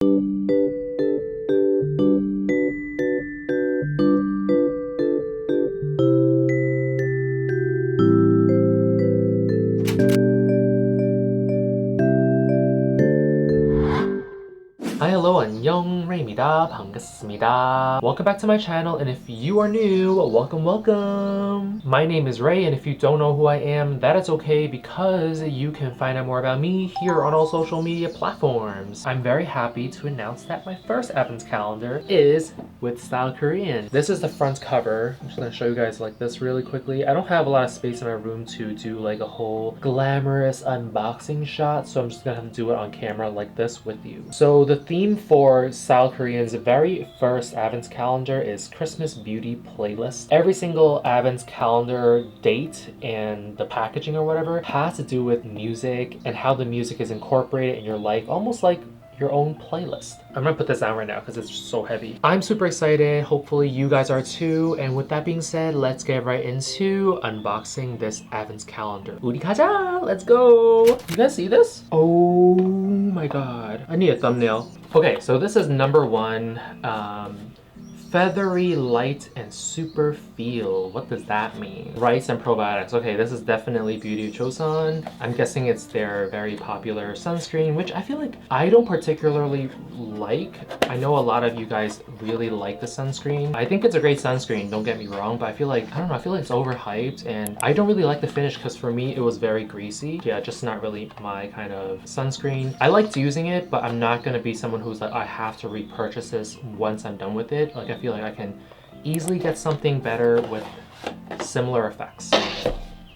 Hi, hello, 안녕, Ray입니다. 반갑습니다. Welcome back to my channel, and if you are new, welcome. My name is Ray, and if you don't know who I am, that is okay because you can find out more about me here on all social media platforms. I'm very happy to announce that my first advent calendar is with StyleKorean. This is the front cover. I'm just gonna show you guys like this really quickly. I don't have a lot of space in my room to do like a whole glamorous unboxing shot, so I'm just gonna have to do it on camera like this with you. So the theme for StyleKorean's very first advent calendar is Christmas Beauty Playlist. Every single advent calendar date and the packaging or whatever has to do with music and how the music is incorporated in your life, almost like your own playlist. I'm gonna put this down right now because it's just so heavy. I'm super excited. Hopefully you guys are too. And with that being said, let's get right into unboxing this advent calendar. 우리 가자! Let's go! You guys see this? Oh my god. I need a thumbnail. Okay, so this is number one. Feathery, light, and super feel. What does that mean? Rice and probiotics. Okay, this is definitely Beauty of Joseon. I'm guessing it's their very popular sunscreen, which I feel like I don't particularly like. I know a lot of you guys really like the sunscreen. I think it's a great sunscreen, don't get me wrong, but I feel like, I don't know, I feel like it's overhyped and I don't really like the finish because for me it was very greasy. Yeah, just not really my kind of sunscreen. I liked using it, but I'm not gonna be someone who's like, I have to repurchase this once I'm done with it. Like, I feel like I can easily get something better with similar effects.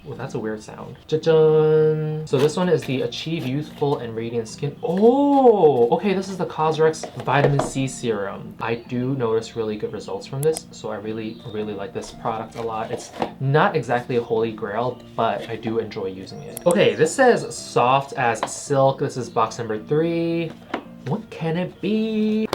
Well, that's a weird sound. Cha-chun! So this one is the Achieve Youthful and Radiant Skin. Oh! Okay, this is the Cosrx Vitamin C Serum. I do notice really good results from this, so I really like this product a lot. It's not exactly a holy grail, but I do enjoy using it. Okay, this says soft as silk. This is box number 3. What can it be?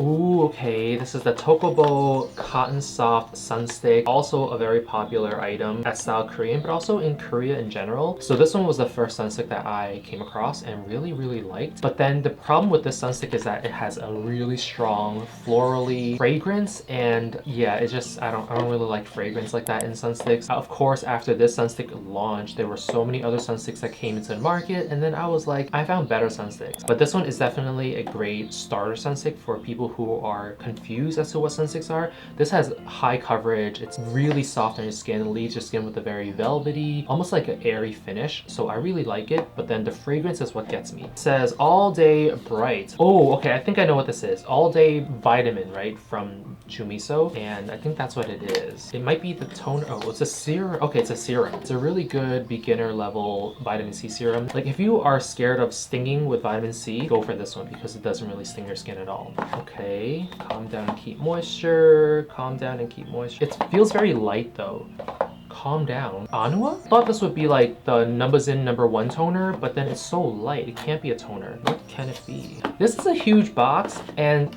Ooh, okay. This is the Tocobo Cotton Soft Sun Stick. Also a very popular item at StyleKorean, but also in Korea in general. So this one was the first sun stick that I came across and really liked. But then the problem with this sun stick is that it has a really strong florally fragrance, and yeah, it's just I don't really like fragrance like that in sun sticks. Of course, after this sun stick launched, there were so many other sun sticks that came into the market, and then I was like, I found better sun sticks. But this one is definitely a great starter sun stick for people who are confused as to what sunsticks are. This has high coverage, it's really soft on your skin, it leaves your skin with a very velvety, almost like an airy finish, so I really like it, but then the fragrance is what gets me. It says All Day Bright. Oh, okay, I think I know what this is. All Day Vitamin, right, from Jumiso, and I think that's what it is. It might be the toner. Oh, it's a serum. Okay, it's a serum. It's a really good beginner level vitamin C serum. Like, if you are scared of stinging with vitamin C, go for this one because it doesn't really sting your skin at all. Okay, calm down and keep moisture. Calm down and keep moisture. It feels very light though. Calm down. Anua? I thought this would be like the #1 toner, but then it's so light. It can't be a toner. What can it be? This is a huge box and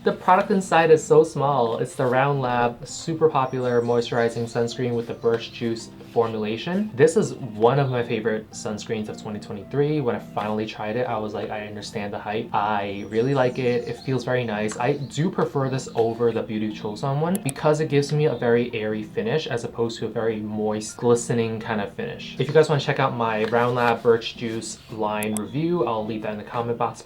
the product inside is so small. It's the Round Lab super popular moisturizing sunscreen with the birch juice formulation. This is one of my favorite sunscreens of 2023. When I finally tried it, I was like, I understand the hype. I really like it. It feels very nice. I do prefer this over the Beauty Chosun one because it gives me a very airy finish as opposed to a very moist, glistening kind of finish. If you guys want to check out my Round Lab birch juice line review, I'll leave that in the comment box.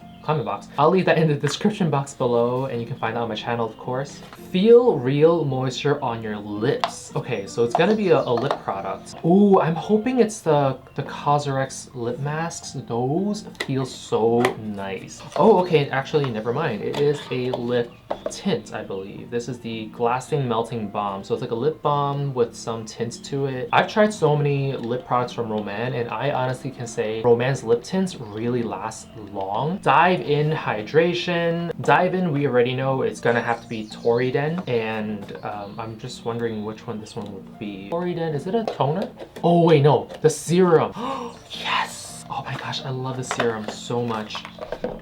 I'll leave that in the description box below, and you can find that on my channel, of course. Feel real moisture on your lips. Okay, so it's gonna be a lip product. Ooh, I'm hoping it's the Cosrx lip masks. Those feel so nice. Oh, okay, actually, never mind. It is a lip tint, I believe. This is the Glassing Melting Balm. So it's like a lip balm with some tints to it. I've tried so many lip products from Rom&nd, and I honestly can say Rom&nd's lip tints really last long. Dive in hydration. Dive in, we already know it's gonna have to be Torriden, and I'm just wondering which one this one would be. Torriden, is it a toner? Oh wait, no, the serum. Yes! Oh my my gosh, I love this serum so much.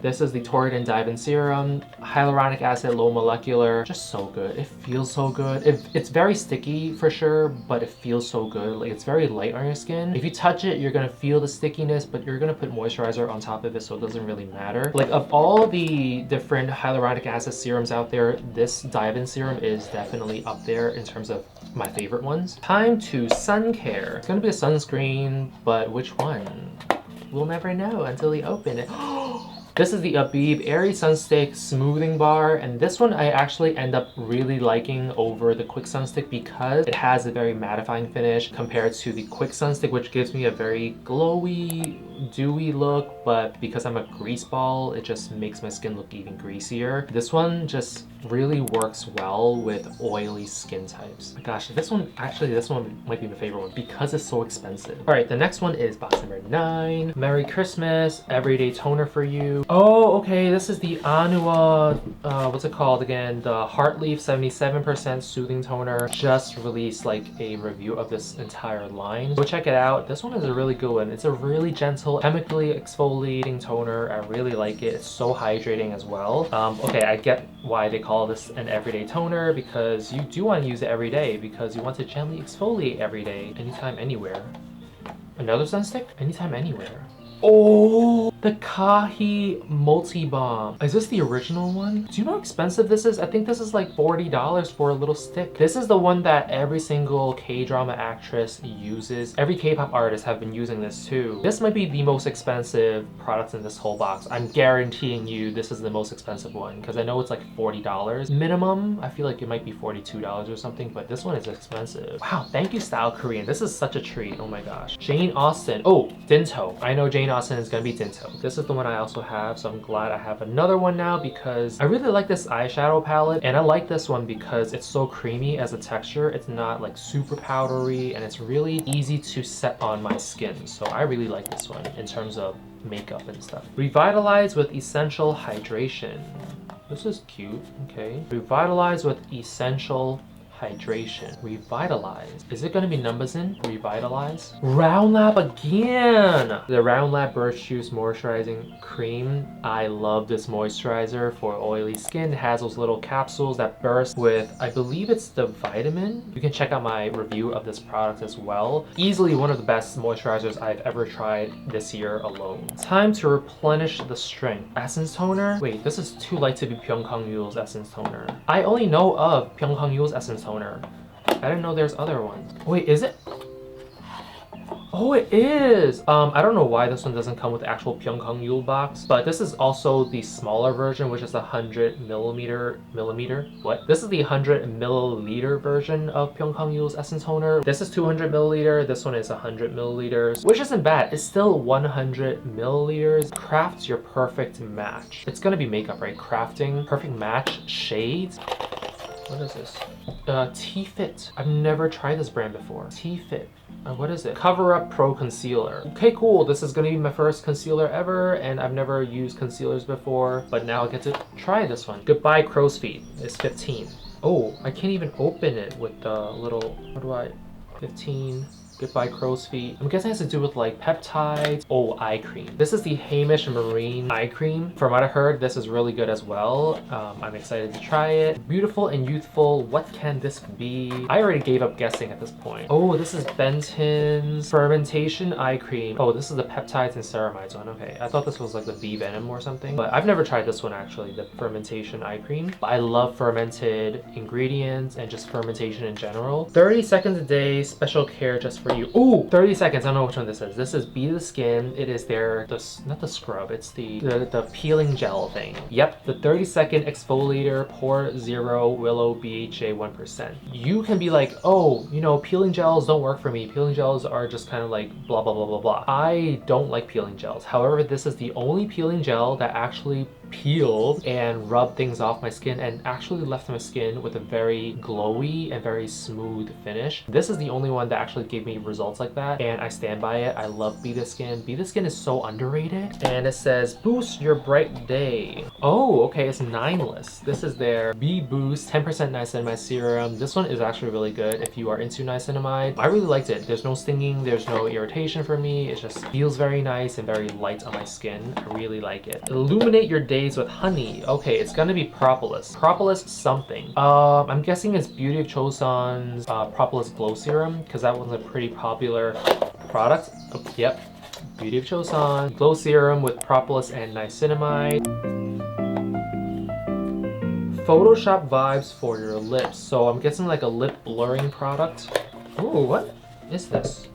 This is the Torriden Dive-In Serum. Hyaluronic acid, low molecular. Just so good. It feels so good. It's very sticky for sure, but it feels so good. Like, it's very light on your skin. If you touch it, you're gonna feel the stickiness, but you're gonna put moisturizer on top of it, so it doesn't really matter. Like, of all the different hyaluronic acid serums out there, this Dive-In Serum is definitely up there in terms of my favorite ones. Time to sun care. It's gonna be a sunscreen, but which one? We'll never know until we open it. This is the Abib Airy Sunstick Smoothing Bar, and this one I actually end up really liking over the Quick Sunstick because it has a very mattifying finish compared to the Quick Sunstick, which gives me a very glowy, dewy look, but because I'm a grease ball, it just makes my skin look even greasier. This one just really works well with oily skin types. My gosh, this one might be my favorite one because it's so expensive. All right, the next one is box number 9. Merry Christmas, Everyday Toner for You. Oh, okay, this is the Anua, what's it called again? The Heartleaf 77% Soothing Toner. Just released like a review of this entire line. Go check it out. This one is a really good one. It's a really gentle, chemically exfoliating toner. I really like it. It's so hydrating as well. Okay, I get why they call this an everyday toner, because you do want to use it every day because you want to gently exfoliate every day, anytime, anywhere. Another sunstick? Anytime, anywhere. Oh, the Kahi Multi Balm. Is this the original one? Do you know how expensive this is? I think this is like $40 for a little stick. This is the one that every single K-drama actress uses. Every K-pop artist have been using this too. This might be the most expensive product in this whole box. I'm guaranteeing you this is the most expensive one because I know it's like $40 minimum. I feel like it might be $42 or something, but this one is expensive. Wow, thank you StyleKorean. This is such a treat. Oh my gosh. Jane Austen. Oh, Dinto. I know Jane Austen is gonna be Dinto. This is the one I also have, so I'm glad I have another one now because I really like this eyeshadow palette, and I like this one because it's so creamy as a texture. It's not like super powdery, and it's really easy to set on my skin. So I really like this one in terms of makeup and stuff. Revitalize with Essential Hydration. This is cute, okay. Revitalize with Essential Hydration. Revitalize. Is it gonna be numbers in? Revitalize. Round Lab again! The Round Lab Birch Juice Moisturizing Cream. I love this moisturizer for oily skin. It has those little capsules that burst with, I believe it's the vitamin. You can check out my review of this product as well. Easily one of the best moisturizers I've ever tried this year alone. Time to replenish the strength. Essence toner? Wait, this is too light to be Pyunkang Yule's Essence toner. I only know of Pyunkang Yule's Essence toner. I didn't know there's other ones. Wait, is it? Oh, it is! I don't know why this one doesn't come with the actual Pyunkang Yule box, but this is also the smaller version, which is the 100 millimeter? What? This is the 100 milliliter version of Pyunkang Yule's Essence Toner. This is 200 milliliter, this one is 100 milliliters, which isn't bad. It's still 100 milliliters. Crafts your perfect match. It's gonna be makeup, right? Crafting, perfect match, shades. What is this? T-Fit. I've never tried this brand before. T-Fit. What is it? Cover Up Pro Concealer. Okay, cool. This is gonna be my first concealer ever, and I've never used concealers before, but now I get to try this one. Goodbye Crow's Feet. It's 15. Oh, I can't even open it with the little, 15. Goodbye Crow's Feet. I'm guessing it has to do with like peptides. Oh, eye cream. This is the Heimish Marine Eye Cream. From what I heard, this is really good as well. I'm excited to try it. Beautiful and youthful. What can this be? I already gave up guessing at this point. Oh, this is Benton's Fermentation Eye Cream. Oh, this is the peptides and ceramides one. Okay, I thought this was like the bee venom or something, but I've never tried this one actually, the Fermentation Eye Cream. I love fermented ingredients and just fermentation in general. 30 seconds a day, special care just for you. Ooh, 30 seconds. I don't know which one this is. This is Be the Skin. It is their, not the scrub, it's the peeling gel thing. Yep, the 30-second exfoliator, Pore Zero Willow BHA 1%. You can be like, oh, you know, peeling gels don't work for me. Peeling gels are just kind of like blah, blah, blah, blah, blah. I don't like peeling gels. However, this is the only peeling gel that actually peeled and rubbed things off my skin and actually left my skin with a very glowy and very smooth finish. This is the only one that actually gave me results like that, and I stand by it. I love Be The Skin. Be The Skin is so underrated. And it says, boost your bright day. Oh, okay, it's Nineless. This is their Bee Boost 10% niacinamide serum. This one is actually really good if you are into niacinamide. I really liked it. There's no stinging, there's no irritation for me. It just feels very nice and very light on my skin. I really like it. Illuminate your days with honey. Okay, it's gonna be propolis. Propolis something. I'm guessing it's Beauty of Chosun's Propolis Glow Serum, because that was a pretty popular product. Oh, yep. Beauty of Chosun Glow Serum with propolis and niacinamide. Photoshop vibes for your lips. So I'm guessing like a lip blurring product. Oh, what is this?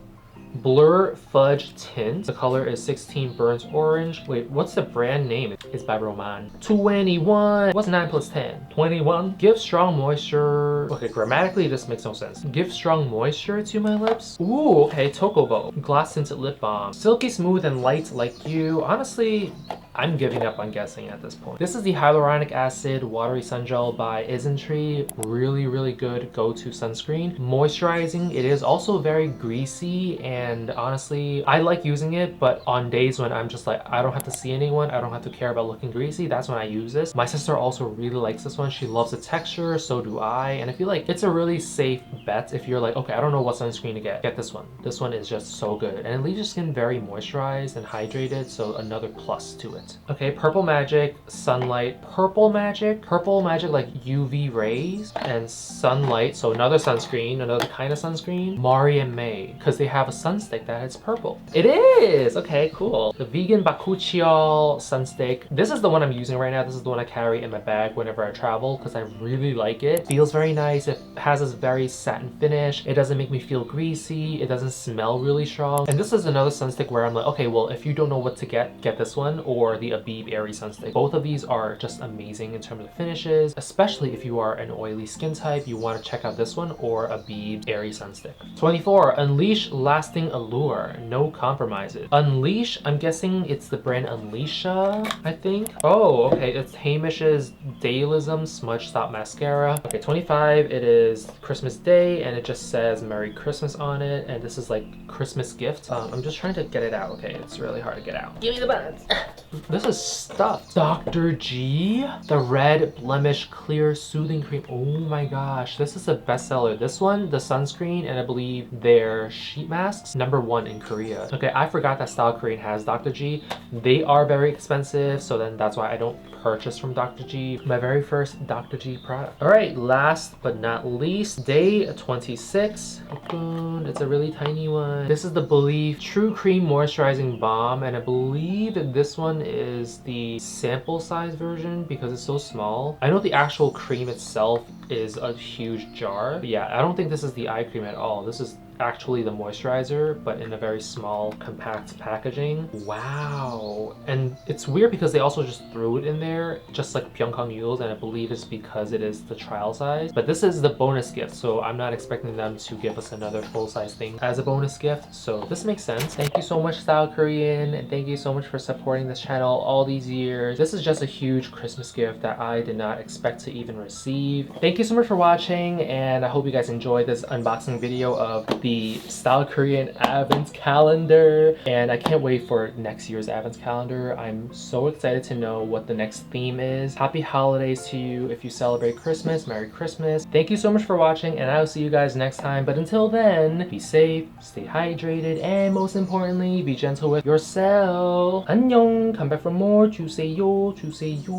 Blur Fudge Tint. The color is 16 Burnt Orange. Wait, what's the brand name? It's by Rom&nd. 21. What's 9 plus 10? 21. Give strong moisture. Okay, grammatically this makes no sense. Give strong moisture to my lips. Ooh, okay, Tocobo. Glass tinted lip balm. Silky smooth and light like you. Honestly, I'm giving up on guessing at this point. This is the hyaluronic acid watery sun gel by Isntree. Really, really good go-to sunscreen. Moisturizing. It is also very greasy, and honestly, I like using it, but on days when I'm just like, I don't have to see anyone, I don't have to care about looking greasy, that's when I use this. My sister also really likes this one. She loves the texture, so do I, and I feel like it's a really safe bet if you're like, okay, I don't know what sunscreen to get. Get this one. This one is just so good, and it leaves your skin very moisturized and hydrated, so another plus to it. Okay, Purple Magic, Sunlight, Purple Magic like UV rays, and Sunlight, so another sunscreen, another kind of sunscreen. Mari and May, because they have a sunstick that is purple. It is! Okay, cool. The Vegan Bakuchiol Sunstick. This is the one I'm using right now. This is the one I carry in my bag whenever I travel because I really like it. Feels very nice. It has this very satin finish. It doesn't make me feel greasy. It doesn't smell really strong. And this is another sunstick where I'm like, okay, well, if you don't know what to get this one or the Abib Airy Sunstick. Both of these are just amazing in terms of finishes, especially if you are an oily skin type. You want to check out this one or Abib Airy Sunstick. 24. Unleash lasting allure. No compromises. Unleash, I'm guessing it's the brand Unleasha, I think. Oh, okay, it's Heimish's Daylism Smudge Stop Mascara. Okay, 25, it is Christmas Day, and it just says Merry Christmas on it, and this is like Christmas gift. I'm just trying to get it out. Okay, it's really hard to get out. Give me the buttons. This is stuffed. Dr. G, the Red Blemish Clear Soothing Cream. Oh my gosh, this is a bestseller. This one, the sunscreen, and I believe their sheet masks, #1 in Korea. Okay, I forgot that StyleKorean has Dr. G. They are very expensive, so then that's why I don't purchase from Dr. G. My very first Dr. G product. All right, last but not least, day 26. It's a really tiny one. This is the Belif True Cream Moisturizing Balm, and I believe that this one is the sample size version because it's so small. I know the actual cream itself is a huge jar, but yeah, I don't think this is the eye cream at all. This is actually the moisturizer, but in a very small, compact packaging. Wow. And it's weird because they also just threw it in there, just like Pyunkang Yules, and I believe it's because it is the trial size. But this is the bonus gift, so I'm not expecting them to give us another full-size thing as a bonus gift, so this makes sense. Thank you so much, StyleKorean, and thank you so much for supporting this channel all these years. This is just a huge Christmas gift that I did not expect to even receive. Thank you so much for watching, and I hope you guys enjoyed this unboxing video of the StyleKorean Advent Calendar, and I can't wait for next year's Advent Calendar. I'm so excited to know what the next theme is. Happy holidays to you if you celebrate Christmas. Merry Christmas. Thank you so much for watching, and I'll see you guys next time. But until then, be safe, stay hydrated, and most importantly, be gentle with yourself. 안녕. Come back for more. 주세요. 주세요.